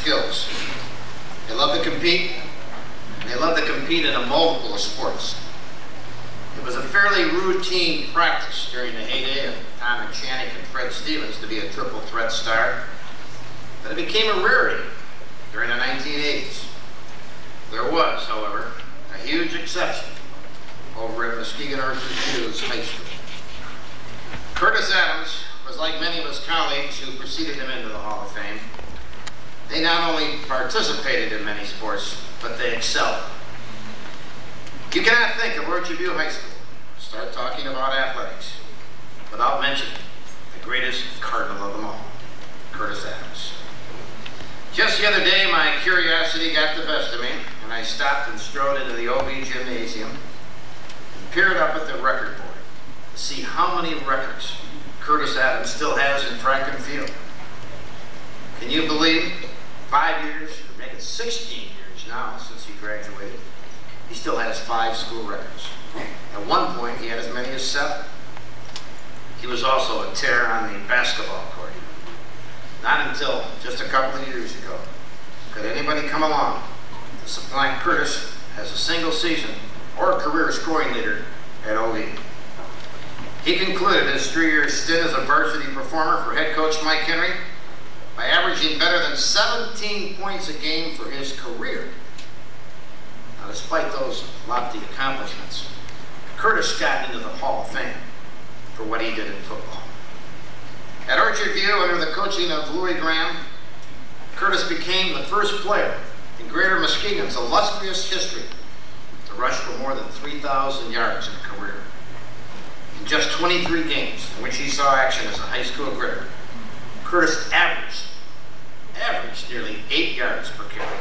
skills. They love to compete, and they love to compete in a multiple of sports. It was a fairly routine practice during the heyday of Tom McShannick and Fred Stevens to be a triple threat star, but it became a rarity during the 1980s. There was, however, a huge exception over at Muskegon High School. Curtis Adams was like many of his colleagues who preceded him into the Hall of Fame. They not only participated in many sports, but they excelled. You cannot think of Orchardview High School, start talking about athletics, without mentioning the greatest cardinal of them all, Curtis Adams. Just the other day, my curiosity got the best of me, and I stopped and strode into the OB gymnasium and peered up at the record board to see how many records Curtis Adams still has in track and field. Can you believe 5 years, or maybe 16 years now since he graduated, he still has 5 school records. At one point, he had as many as 7. He was also a terror on the basketball court. Not until just a couple of years ago could anybody come along to supplant Curtis as a single season or career scoring leader at OB. He concluded his 3-year stint as a varsity performer for head coach Mike Henry by averaging better than 17 points a game for his career. Now, despite those lofty accomplishments, Curtis got into the Hall of Fame for what he did in football. At Orchardview, under the coaching of Louis Graham, Curtis became the first player in Greater Muskegon's illustrious history to rush for more than 3,000 yards in a career. In just 23 games in which he saw action as a high school gritter, Curtis averaged nearly 8 yards per carry.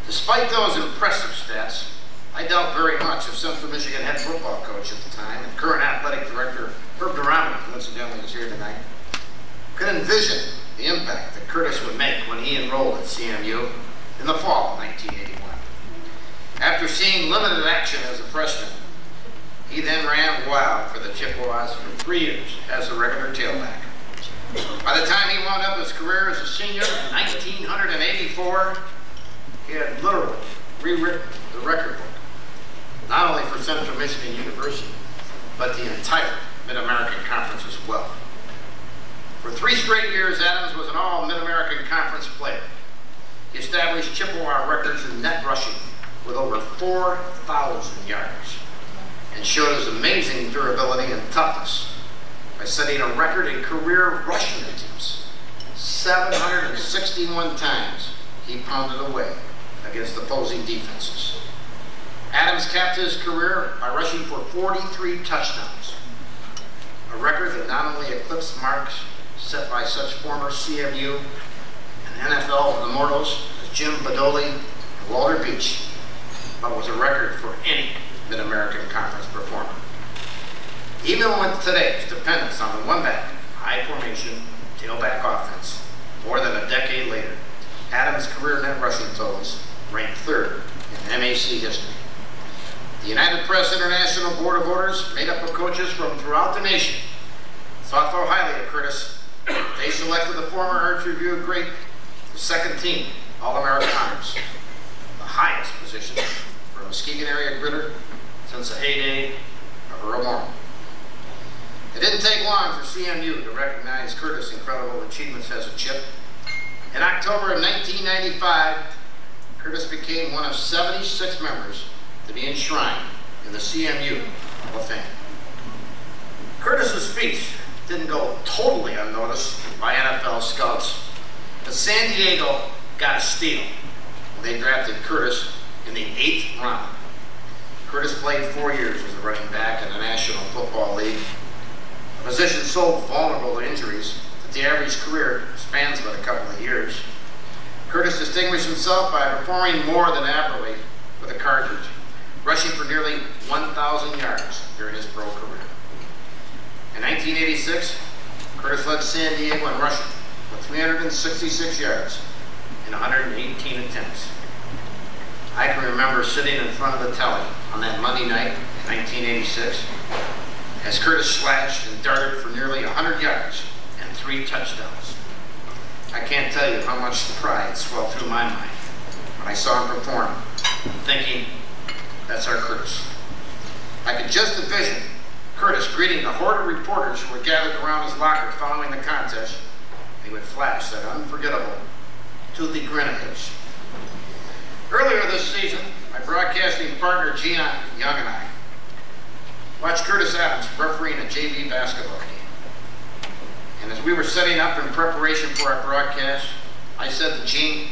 Despite those impressive stats, I doubt very much if Central Michigan head football coach at the time and current athletic director Herb Durrami, who incidentally is here tonight, could envision the impact that Curtis would make when he enrolled at CMU in the fall of 1981. After seeing limited action as a freshman, he then ran wild for the Chippewas for 3 years as a regular tailback. By the time he wound up his career as a senior in 1984, he had literally rewritten the record book, not only for Central Michigan University, but the entire Mid-American Conference as well. For 3 straight years, Adams was an all-Mid-American Conference player. He established Chippewa records in net rushing with over 4,000 yards and showed his amazing durability and toughness by setting a record in career rushing attempts. 761 times he pounded away against opposing defenses. Adams capped his career by rushing for 43 touchdowns, a record that not only eclipsed marks set by such former CMU and NFL immortals as Jim Badoli and Walter Beach, but was a record for any Mid-American Conference performer. Even with today's dependence on the one-back, high-formation, tailback offense, more than a decade later, Adams' career net rushing totals ranked 3rd in MAC history. The United Press International Board of Voters, made up of coaches from throughout the nation, thought so highly of Curtis, they selected the former Orchardview great the 2nd team All-American honors, the highest position for a Muskegon area gritter since the heyday of Earl Morton. It didn't take long for CMU to recognize Curtis' incredible achievements as a Chip. In October of 1995, Curtis became one of 76 members to be enshrined in the CMU Hall of Fame. Curtis's feats didn't go totally unnoticed by NFL scouts, but San Diego got a steal when they drafted Curtis in the 8th round. Curtis played 4 years as a running back in the National Football League, a position so vulnerable to injuries that the average career spans but a couple of years. Curtis distinguished himself by performing more than averagely with the Cardinals, rushing for nearly 1,000 yards during his pro career. In 1986, Curtis led San Diego in rushing with 366 yards in 118 attempts. I can remember sitting in front of the telly on that Monday night in 1986 as Curtis slashed and darted for nearly 100 yards and 3 touchdowns. I can't tell you how much pride swelled through my mind when I saw him perform, thinking, that's our Curtis. I could just envision Curtis greeting the horde of reporters who were gathered around his locker following the contest. He would flash that unforgettable, toothy grin of his. Earlier this season, my broadcasting partner Gene Young and I watched Curtis Adams refereeing a JV basketball game. And as we were setting up in preparation for our broadcast, I said to Gene,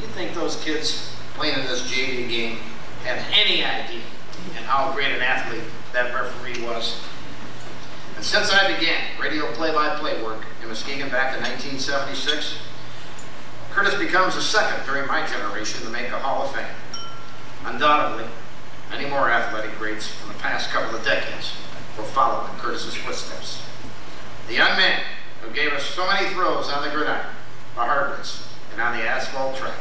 you think those kids playing in this JV game have any idea and how great an athlete that referee was? And since I began radio play-by-play work in Muskegon back in 1976, Curtis becomes the second during my generation to make a Hall of Fame. Undoubtedly, many more athletic greats from the past couple of decades will follow in Curtis's footsteps. The young man who gave us so many throws on the gridiron, the hardwoods, and on the asphalt track,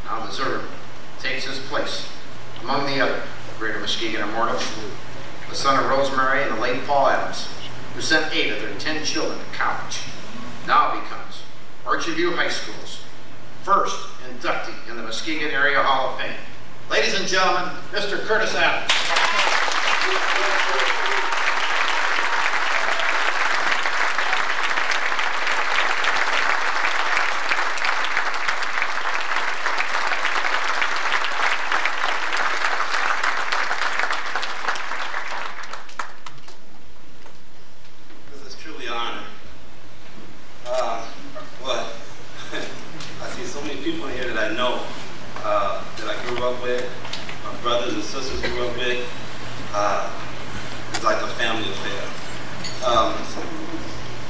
now deservedly takes his place among the other greater Muskegon immortals, the son of Rosemary and the late Paul Adams, who sent 8 of their 10 children to college, now becomes Orchard View High School's first inductee in the Muskegon Area Hall of Fame. Ladies and gentlemen, Mr. Curtis Adams.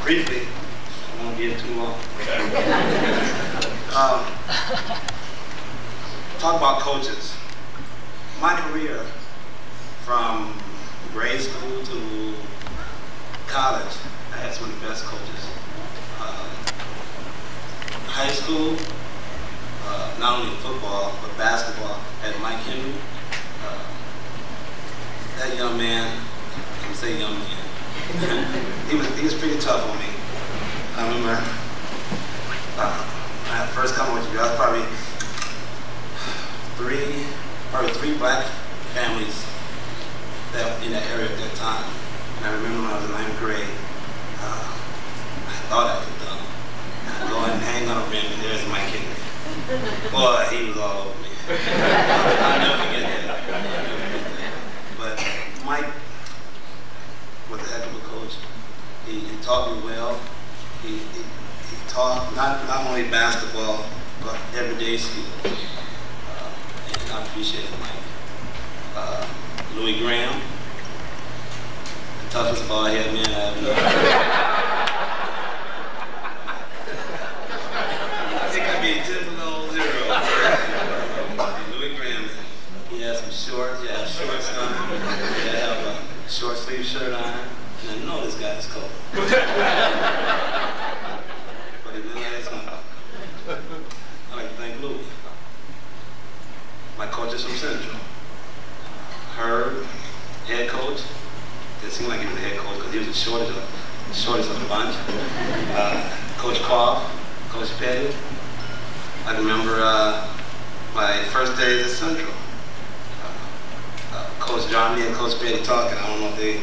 Briefly, I won't get too long. Talk about coaches. My career from grade school to college, I had some of the best coaches. High school, not only football, but basketball, had Mike Henry. That young man, I can say young man, he was pretty tough on me. I remember when I first come with you, I was probably three black families that in that area at that time. And I remember when I was in 9th grade, I thought I could dunk. I'd go and hang on a rim, and there's Mike Henry. Boy, he was all over me. I'll never forget that. But Mike was a heck of a coach. He taught me well. He taught not only basketball, but everyday skills. And I appreciate Mike. Louis Graham, the toughest ball-head man I ever known. I think I'd be 10-0. Louis Graham, he had some shorts, he had shorts on, he had a short sleeve shirt on, and I know this guy is cold. But he didn't let us know. I'd like to thank Louis. My coaches from Central. Herb, head coach. It seemed like he was the head coach because he was the shortest of the bunch. Coach Koff, Coach Petty. I remember my first days at Central. Coach John and Coach Petty talking. I don't know if they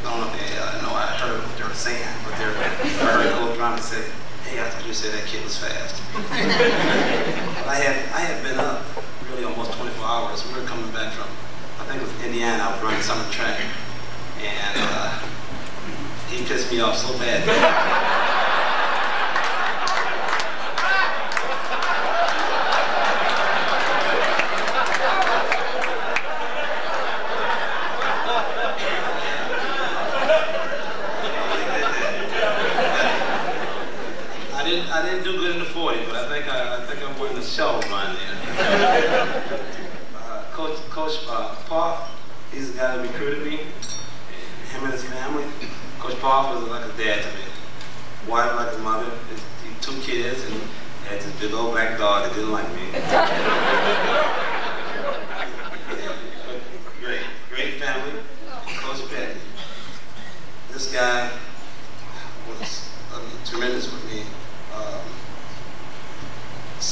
know I heard what they were saying, but I heard Coach John say, "Hey, I thought you said that kid was fast." I had been up really almost 24 hours. We were coming back from, I think it was Indiana. I was running summer track, and he pissed me off so bad. I didn't do good in the 40, but I think I'm winning the show run there. Coach Poff, he's the guy that recruited me, him and his family. Coach Poff was like a dad to me. Wife like a mother, he 2 kids, and had this big old black dog that didn't like me. Great family. Coach Petty. This guy was tremendous with me.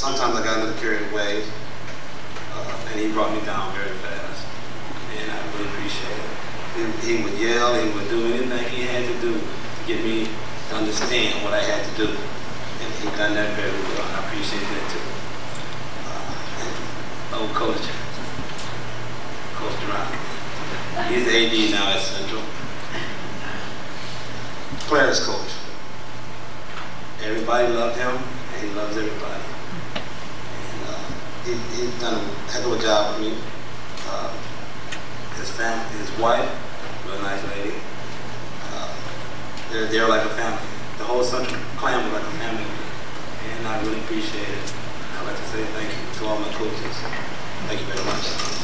sometimes I got a little carried away, and he brought me down very fast, and I really appreciate it. He would yell, he would do anything he had to do to get me to understand what I had to do, and he done that very well, and I appreciate that too. And old Coach Durant, he's the AD now at Central. Players coach. Everybody loved him, and he loves everybody. And he's done a heck of a job with me. His family, his wife, real nice lady. They're like a family. The whole Central clan was like a family, and I really appreciate it. I'd like to say thank you to all my coaches. Thank you very much.